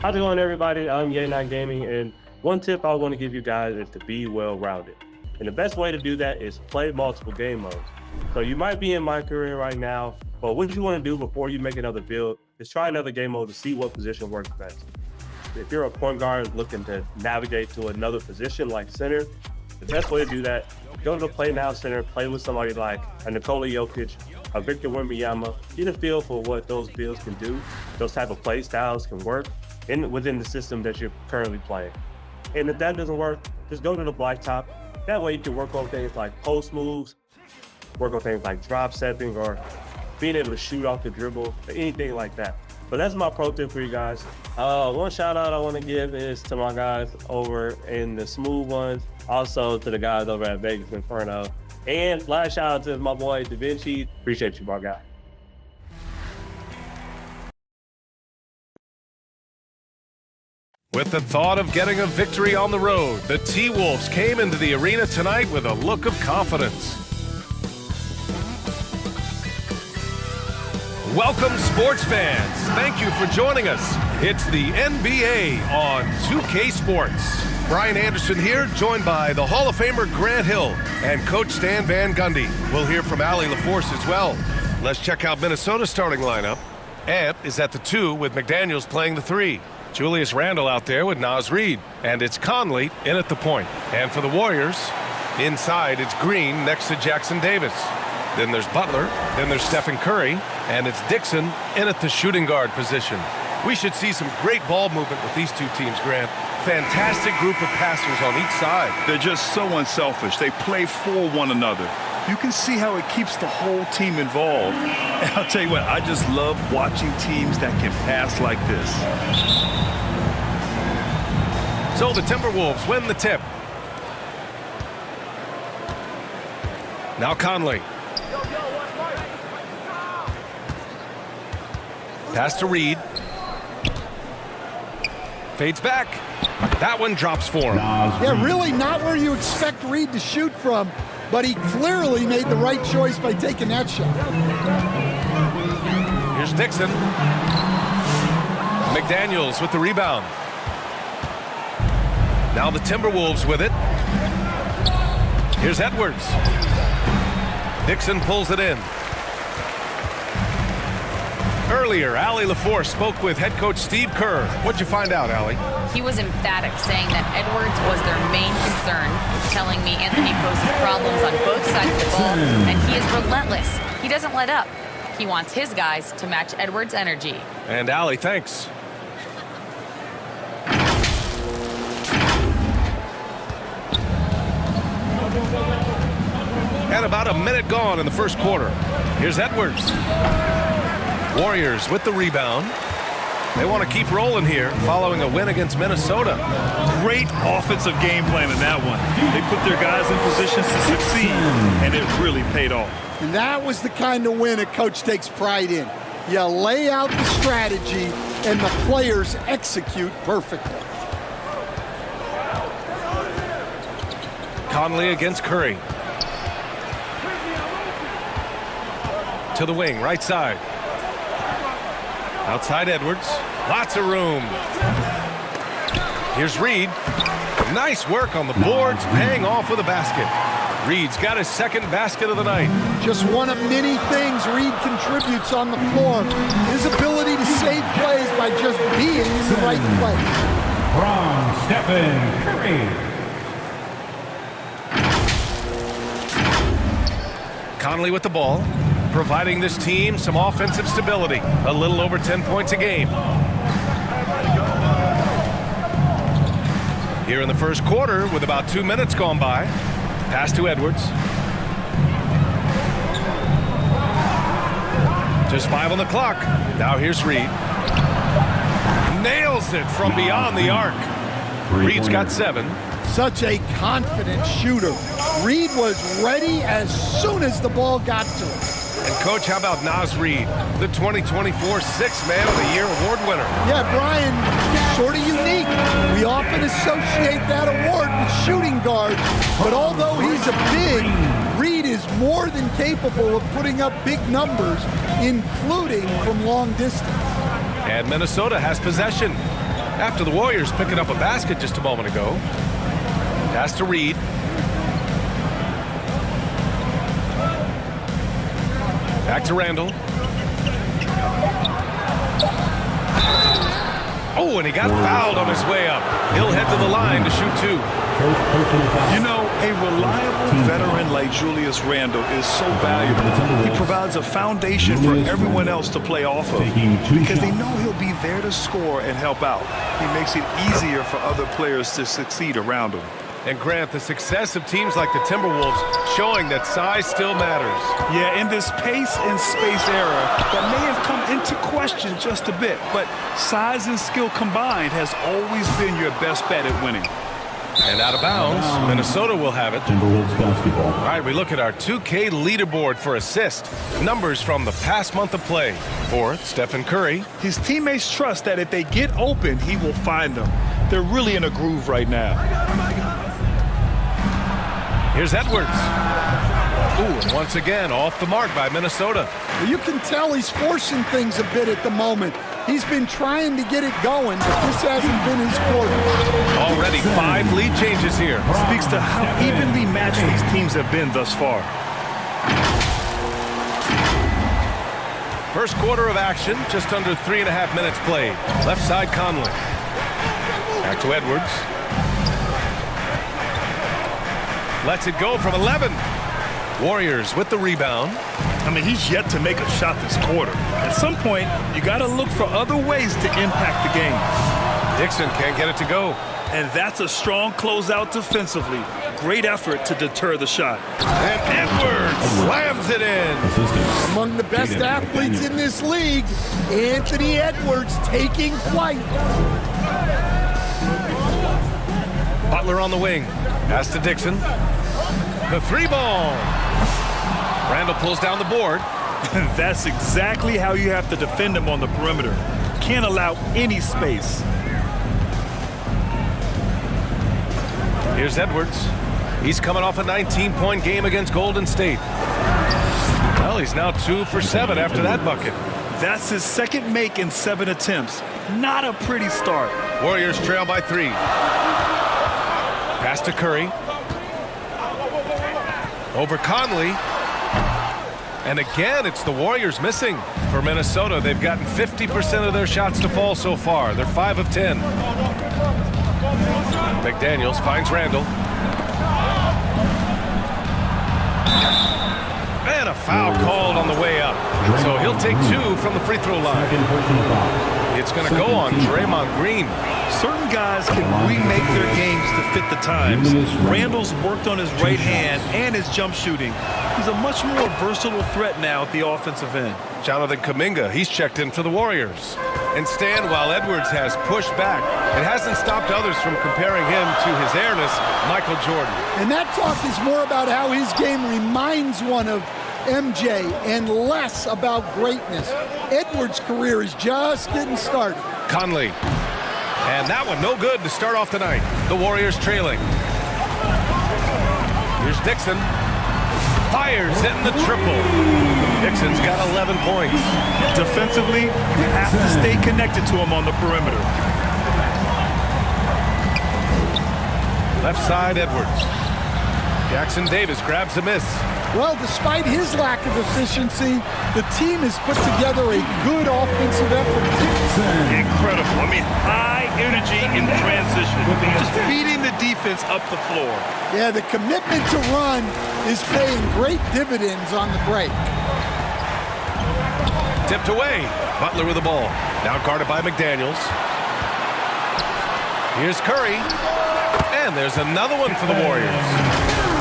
How's it going, everybody? I'm Yay9 Gaming, and one tip I want to give you guys is to be well-rounded. And the best way to do that is play multiple game modes. So you might be in my career right now, but what you want to do before you make another build is try another game mode to see what position works best. If you're a point guard looking to navigate to another position like center, the best way to do that, go to the Play Now Center, play with somebody like a Nikola Jokic, a Victor Wembanyama, get a feel for what those builds can do, those type of play styles can work within the system that you're currently playing. And if that doesn't work, just go to the blacktop. That way you can work on things like post moves, work on things like drop setting, or being able to shoot off the dribble, or anything like that. But that's my pro tip for you guys. One shout out I want to give is to my guys over in the smooth ones, also to the guys over at Vegas Inferno. And last shout out to my boy Da Vinci. Appreciate you, my guy. With the thought of getting a victory on the road, the T-Wolves came into the arena tonight with a look of confidence. Welcome, sports fans. Thank you for joining us. It's the NBA on 2K Sports. Brian Anderson here, joined by the Hall of Famer Grant Hill and Coach Stan Van Gundy. We'll hear from Allie LaForce as well. Let's check out Minnesota's starting lineup. Ant is at the 2 with McDaniels playing the 3. Julius Randle out there with Naz Reid. And it's Conley in at the point. And for the Warriors, inside it's Green next to Jackson Davis. Then there's Butler, then there's Stephen Curry, and it's Dixon in at the shooting guard position. We should see some great ball movement with these two teams, Grant. Fantastic group of passers on each side. They're just so unselfish. They play for one another. You can see how it keeps the whole team involved. And I'll tell you what, I just love watching teams that can pass like this. So the Timberwolves win the tip. Now Conley. Pass to Reid. Fades back. That one drops for him. Yeah, really not where you expect Reid to shoot from, but he clearly made the right choice by taking that shot. Here's Dixon. McDaniels with the rebound. Now the Timberwolves with it. Here's Edwards. Dixon pulls it in. Earlier, Allie LaForce spoke with head coach Steve Kerr. What'd you find out, Allie? He was emphatic, saying that Edwards was their main concern, telling me Anthony poses problems on both sides of the ball, and he is relentless. He doesn't let up. He wants his guys to match Edwards' energy. And Allie, thanks. And about a minute gone in the first quarter. Here's Edwards. Warriors with the rebound. They want to keep rolling here following a win against Minnesota. Great offensive game plan in that one. They put their guys in positions to succeed, and it really paid off. And that was the kind of win a coach takes pride in. You lay out the strategy, and the players execute perfectly. Conley against Curry. To the wing, right side. Outside Edwards. Lots of room. Here's Reid. Nice work on the boards, paying off with a basket. Reid's got his second basket of the night. Just one of many things Reid contributes on the floor. His ability to save plays by just being in the right place. From Stephen Curry. Conley with the ball, providing this team some offensive stability. A little over 10 points a game. Here in the first quarter, with about 2 minutes gone by. Pass to Edwards. Just 5 on the clock. Now here's Reid. Nails it from beyond the arc. Reid's got 7. Such a confident shooter. Reid was ready as soon as the ball got to him. And Coach, how about Naz Reid, the 2024 Sixth Man of the Year award winner? Yeah, Brian, sort of unique. We often associate that award with shooting guards, but although he's a big, Reid is more than capable of putting up big numbers, including from long distance. And Minnesota has possession. After the Warriors picking up a basket just a moment ago. Pass to Reed. Back to Randall. Oh, and he got fouled on his way up. He'll head to the line to shoot 2. You know, a reliable veteran like Julius Randle is so valuable. He provides a foundation for everyone else to play off of because they know he'll be there to score and help out. He makes it easier for other players to succeed around him. And Grant, the success of teams like the Timberwolves showing that size still matters. Yeah, in this pace and space era, that may have come into question just a bit, but size and skill combined has always been your best bet at winning. And out of bounds, Minnesota will have it. Timberwolves basketball. All right, we look at our 2K leaderboard for assist. Numbers from the past month of play. For Stephen Curry. His teammates trust that if they get open, he will find them. They're really in a groove right now. Here's Edwards. Ooh, and once again, off the mark by Minnesota. You can tell he's forcing things a bit at the moment. He's been trying to get it going, but this hasn't been his quarter. Already 5 lead changes here. Speaks to how evenly matched these teams have been thus far. First quarter of action, just under 3.5 minutes played. Left side Conley. Back to Edwards. Lets it go from 11. Warriors with the rebound. I mean, he's yet to make a shot this quarter. At some point, you got to look for other ways to impact the game. Dixon can't get it to go. And that's a strong closeout defensively. Great effort to deter the shot. And Edwards slams it in. Among the best athletes in this league, Anthony Edwards taking flight. Butler on the wing. Pass to Dixon. The 3-ball. Randall pulls down the board. That's exactly how you have to defend him on the perimeter. Can't allow any space. Here's Edwards. He's coming off a 19-point game against Golden State. Well, he's now 2 for 7 after that bucket. That's his second make in 7 attempts. Not a pretty start. Warriors trail by 3. Pass to Curry. Over Conley. And again, it's the Warriors missing. For Minnesota, they've gotten 50% of their shots to fall so far. They're 5 of 10. McDaniels finds Randall. And a foul called on the way up. So he'll take 2 from the free throw line. It's going to go on Draymond Green. Certain guys can remake their games to fit the times. Randall's worked on his right hand and his jump shooting. He's a much more versatile threat now at the offensive end. Jonathan Kuminga, he's checked in for the Warriors. And Stan, while Edwards has pushed back, it hasn't stopped others from comparing him to his airness, Michael Jordan. And that talk is more about how his game reminds one of MJ and less about greatness. Edwards' career is just getting started. Conley. And that one no good to start off tonight. The Warriors trailing. Here's Dixon. Fires in the triple. Dixon's got 11 points. Defensively, you have to stay connected to him on the perimeter. Left side, Edwards. Jackson Davis grabs a miss. Well, despite his lack of efficiency, the team has put together a good offensive effort. Incredible. I mean, high energy in transition. Just feeding the defense up the floor. Yeah, the commitment to run is paying great dividends on the break. Tipped away. Butler with the ball. Now guarded by McDaniels. Here's Curry. And there's another one for the Warriors.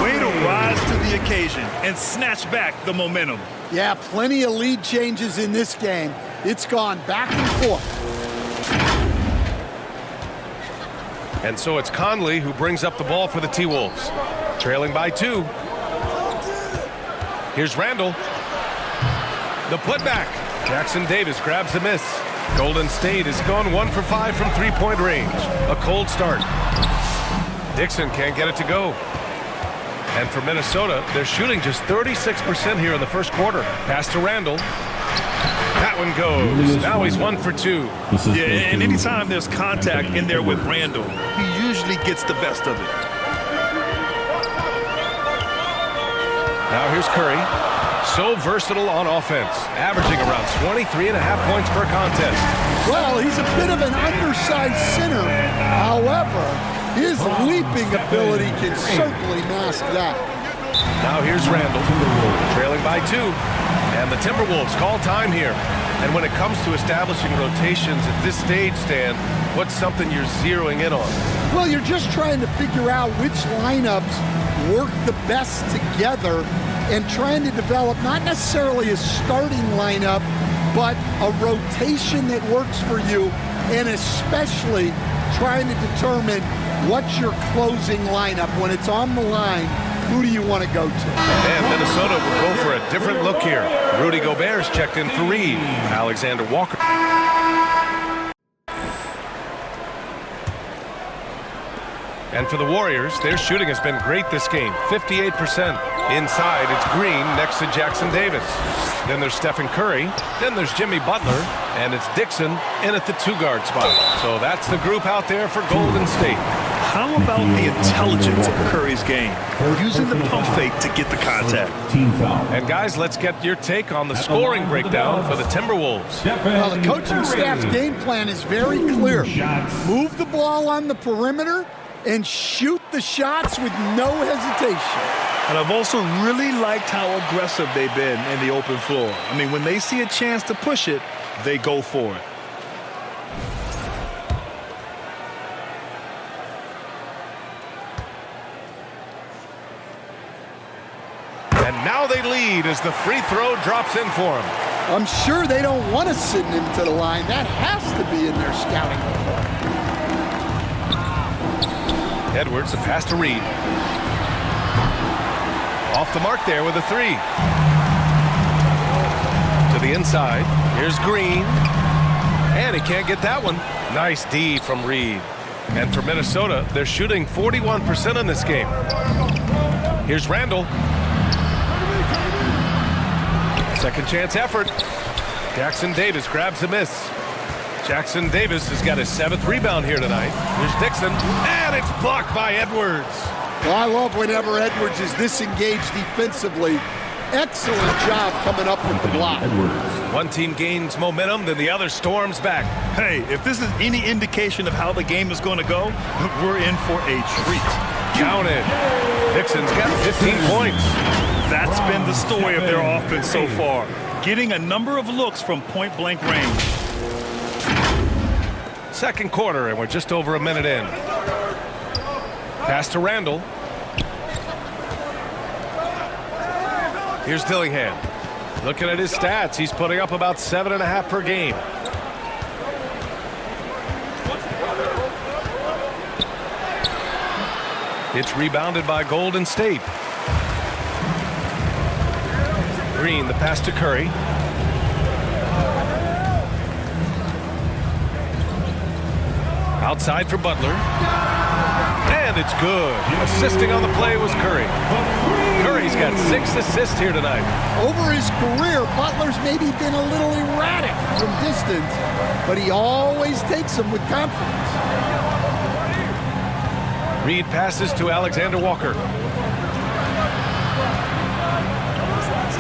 Way to rise to the occasion and snatch back the momentum. Yeah, plenty of lead changes in this game. It's gone back and forth. And so it's Conley who brings up the ball for the T-Wolves. Trailing by 2. Here's Randall. The putback. Jackson Davis grabs the miss. Golden State has gone 1 for 5 from 3-point range. A cold start. Dixon can't get it to go. And for Minnesota, they're shooting just 36% here in the first quarter. Pass to Randall. That one goes. Now he's 1 for 2. Yeah, and anytime there's contact in there with Randall, he usually gets the best of it. Now here's Curry. So versatile on offense, averaging around 23.5 points per contest. Well, he's a bit of an undersized center. However, his leaping ability can certainly mask that. Now here's Randall, trailing by 2. And the Timberwolves call time here. And when it comes to establishing rotations at this stage, Stan, what's something you're zeroing in on? Well, you're just trying to figure out which lineups work the best together and trying to develop not necessarily a starting lineup, but a rotation that works for you, and especially trying to determine what's your closing lineup. When it's on the line, who do you want to go to? And Minnesota will go for a different look here. Rudy Gobert's checked in for Reed. Alexander Walker. And for the Warriors, their shooting has been great this game, 58%. Inside, it's Green next to Jackson Davis. Then there's Stephen Curry. Then there's Jimmy Butler. And it's Dixon in at the 2-guard spot. So that's the group out there for Golden State. How about the intelligence of Curry's game? Using the pump fake to get the contact. And guys, let's get your take on the scoring breakdown for the Timberwolves. Well, the coaching staff's game plan is very clear. Move the ball on the perimeter and shoot the shots with no hesitation. And I've also really liked how aggressive they've been in the open floor. I mean, when they see a chance to push it, they go for it. And now they lead as the free throw drops in for them. I'm sure they don't want to send him to the line. That has to be in their scouting report. Edwards, a pass to Reed. Off the mark there with a 3. To the inside. Here's Green. And he can't get that one. Nice D from Reed. And for Minnesota, they're shooting 41% in this game. Here's Randall. Second chance effort. Jackson Davis grabs a miss. Jackson Davis has got his 7th rebound here tonight. Here's Dixon, and it's blocked by Edwards. Well, I love whenever Edwards is this engaged defensively. Excellent job coming up with the block. One team gains momentum, then the other storms back. Hey, if this is any indication of how the game is going to go, we're in for a treat. Count it. Dixon's got 15 points. That's been the story of their offense so far. Getting a number of looks from point-blank range. Second quarter, and we're just over a minute in. Pass to Randall. Here's Dillingham. Looking at his stats, he's putting up about 7.5 per game. It's rebounded by Golden State. Green, the pass to Curry. Outside for Butler. And it's good. Assisting on the play was Curry. Curry's got 6 assists here tonight. Over his career, Butler's maybe been a little erratic from distance, but he always takes them with confidence. Reed passes to Alexander Walker.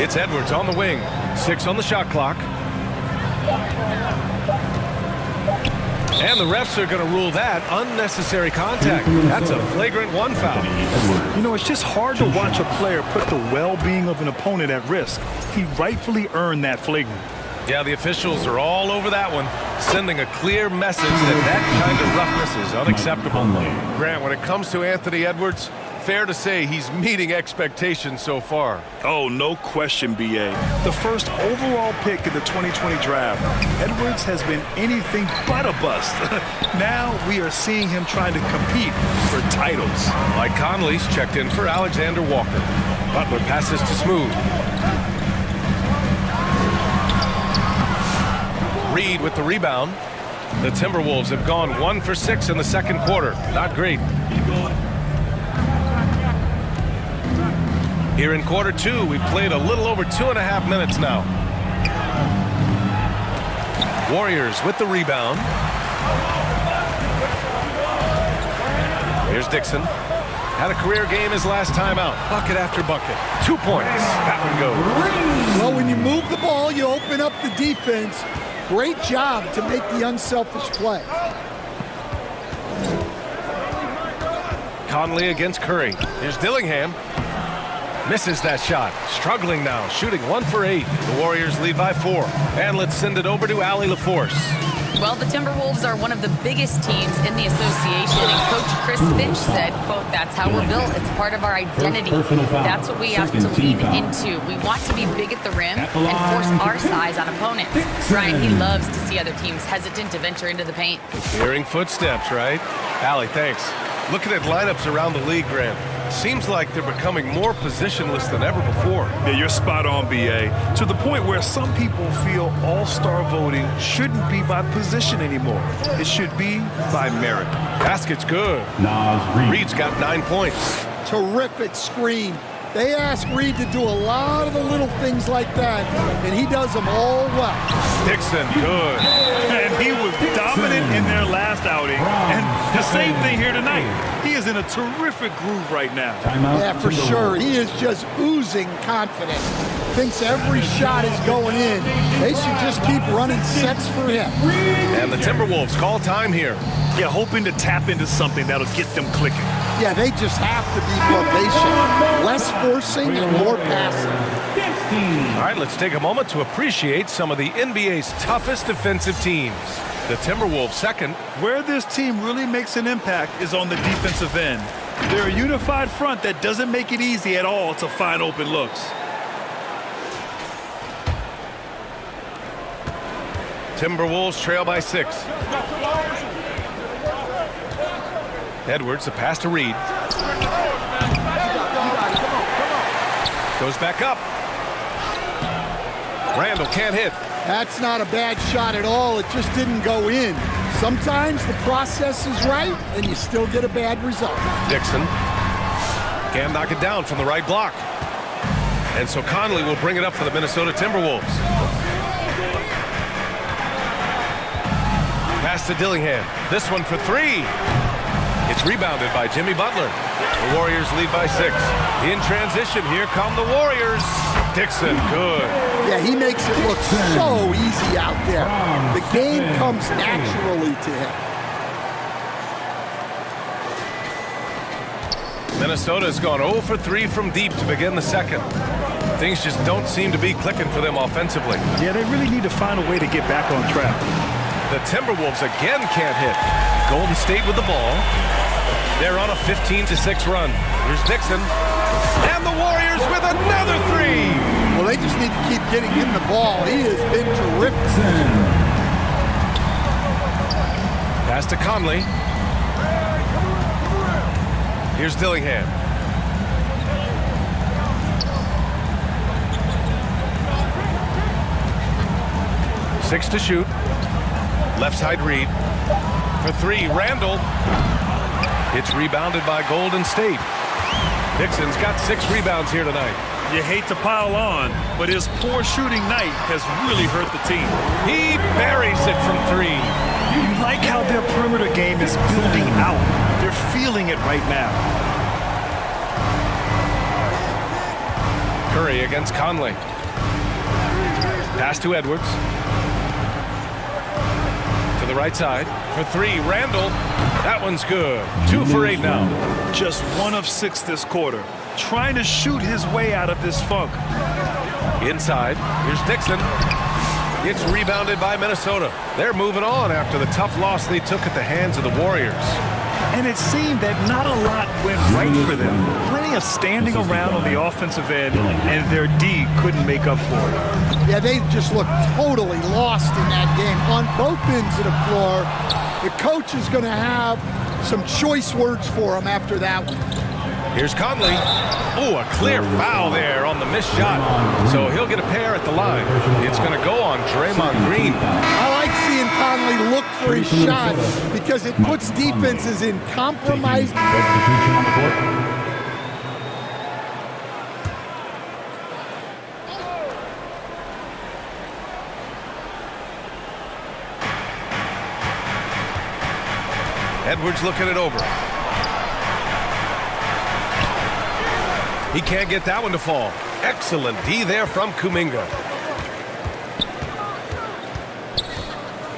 It's Edwards on the wing. 6 on the shot clock. And the refs are going to rule that unnecessary contact. That's a flagrant 1 foul. You know, it's just hard to watch a player put the well-being of an opponent at risk. He rightfully earned that flagrant. Yeah, the officials are all over that one, sending a clear message that kind of roughness is unacceptable. Grant, when it comes to Anthony Edwards, fair to say he's meeting expectations so far. Oh, no question, B.A. The first overall pick in the 2020 draft, Edwards has been anything but a bust. Now we are seeing him trying to compete for titles. Mike Conley's checked in for Alexander Walker. Butler passes to Smooth. Reed with the rebound. The Timberwolves have gone 1 for 6 in the second quarter. Not great. Here in quarter 2, we've played a little over 2.5 minutes now. Warriors with the rebound. Here's Dixon. Had a career game his last time out. Bucket after bucket. 2 points. That one goes. Well, when you move the ball, you open up the defense. Great job to make the unselfish play. Conley against Curry. Here's Dillingham. Misses that shot. Struggling now. Shooting 1 for 8. The Warriors lead by 4. And let's send it over to Allie LaForce. Well, the Timberwolves are one of the biggest teams in the association, and Coach Chris Finch said, quote, "That's how we're built. It's part of our identity. That's what we have to lean into. We want to be big at the rim and force our size on opponents." Brian, he loves to see other teams hesitant to venture into the paint. Hearing footsteps, right? Allie, thanks. Looking at lineups around the league, Grant, seems like they're becoming more positionless than ever before. Yeah, you're spot on, BA. To the point where some people feel all-star voting shouldn't be by position anymore. It should be by merit. Basket's good. Reed's got 9 points. Terrific screen. They ask Reed to do a lot of the little things like that, and he does them all well. Dixon, good. And he was dominant in their last outing. And the same thing here tonight. He is in a terrific groove right now. Yeah, for sure. He is just oozing confidence. Thinks every shot is going in. They should just keep running sets for him. And the Timberwolves call time here. Yeah, hoping to tap into something that'll get them clicking. Yeah, they just have to be more patient. Less forcing and more passing. All right, let's take a moment to appreciate some of the NBA's toughest defensive teams. The Timberwolves second. Where this team really makes an impact is on the defensive end. They're a unified front that doesn't make it easy at all to find open looks. Timberwolves trail by 6. Edwards, a pass to Reed. Goes back up. Randall can't hit. That's not a bad shot at all. It just didn't go in. Sometimes the process is right, and you still get a bad result. Dixon can't knock it down from the right block. And so Conley will bring it up for the Minnesota Timberwolves. Pass to Dillingham. This one for 3. It's rebounded by Jimmy Butler. The Warriors lead by 6. In transition, here come the Warriors. Dixon, good. Yeah, he makes it look so easy out there. The game comes naturally to him. Minnesota's gone 0 for 3 from deep to begin the second. Things just don't seem to be clicking for them offensively. Yeah, they really need to find a way to get back on track. The Timberwolves again can't hit. Golden State with the ball. They're on a 15-6 run. Here's Dixon. And the Warriors with another 3. Well, they just need to keep getting him the ball. He has been terrific. Pass to Conley. Here's Dillingham. Six to shoot. Left side Reed. For 3, Randall. It's rebounded by Golden State. Dixon's got 6 rebounds here tonight. You hate to pile on, but his poor shooting night has really hurt the team. He buries it from 3. You like how their perimeter game is building out. They're feeling it right now. Curry against Conley. Pass to Edwards. To the right side. For 3, Randall. That one's good. 2 for 8 now. Just 1 of 6 this quarter. Trying to shoot his way out of this funk. Inside. Here's Dixon. It's rebounded by Minnesota. They're moving on after the tough loss they took at the hands of the Warriors. And it seemed that not a lot went right for them. Plenty of standing around on the offensive end, and their D couldn't make up for it. Yeah, they just looked totally lost in that game on both ends of the floor. The coach is going to have some choice words for him after that one. Here's Conley. Oh, a clear foul there on the missed shot. So he'll get a pair at the line. It's going to go on Draymond Green. I like seeing Conley look for his shot because it puts defenses in compromised. Edwards looking it over. He can't get that one to fall. Excellent D there from Kuminga.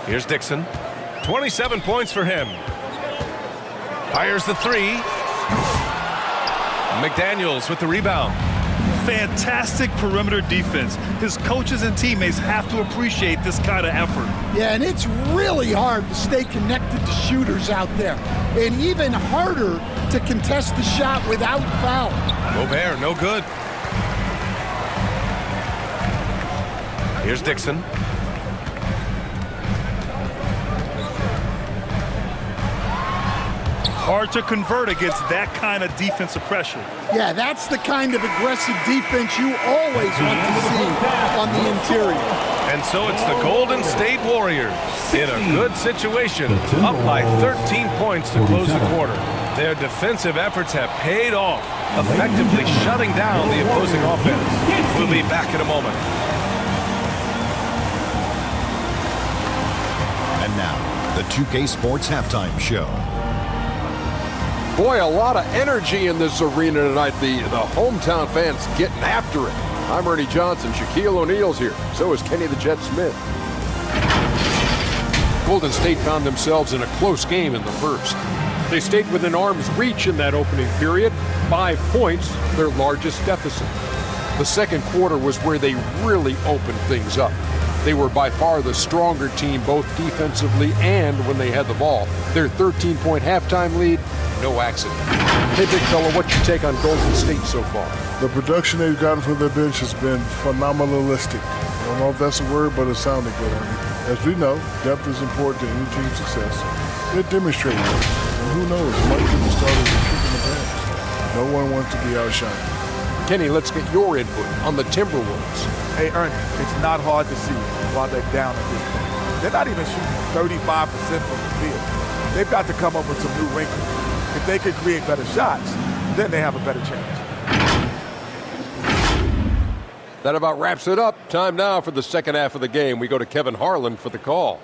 Here's Dixon. 27 points for him. Fires the three. McDaniels with the rebound. Fantastic perimeter defense. His coaches and teammates have to appreciate this kind of effort. Yeah, and it's really hard to stay connected to shooters out there. And even harder to contest the shot without foul. Gobert, no good. Here's Dixon. Hard to convert against that kind of defensive pressure. Yeah, that's the kind of aggressive defense you always want to see on the interior. And so it's the Golden State Warriors in a good situation, up by 13 points to close the quarter. Their defensive efforts have paid off, effectively shutting down the opposing offense. We'll be back in a moment. And now, the 2K Sports Halftime Show. Boy, a lot of energy in this arena tonight. The hometown fans getting after it. I'm Ernie Johnson. Shaquille O'Neal's here. So is Kenny the Jet Smith. Golden State found themselves in a close game in the first. They stayed within arm's reach in that opening period. 5 points, their largest deficit. The second quarter was where they really opened things up. They were by far the stronger team, both defensively and when they had the ball. Their 13-point halftime lead, no accident. Hey, big fella, what's your take on Golden State so far? The production they've gotten from their bench has been phenomenalistic. I don't know if that's a word, but it sounded good on it. As we know, depth is important to any team's success. They're demonstrating it. And who knows, might get the starters a kick in the pants. No one wants to be outshined. Kenny, let's get your input on the Timberwolves. Hey, Ernie, it's not hard to see while they're down at this point. They're not even shooting 35% from the field. They've got to come up with some new wrinkles. If they can create better shots, then they have a better chance. That about wraps it up. Time now for the second half of the game. We go to Kevin Harlan for the call.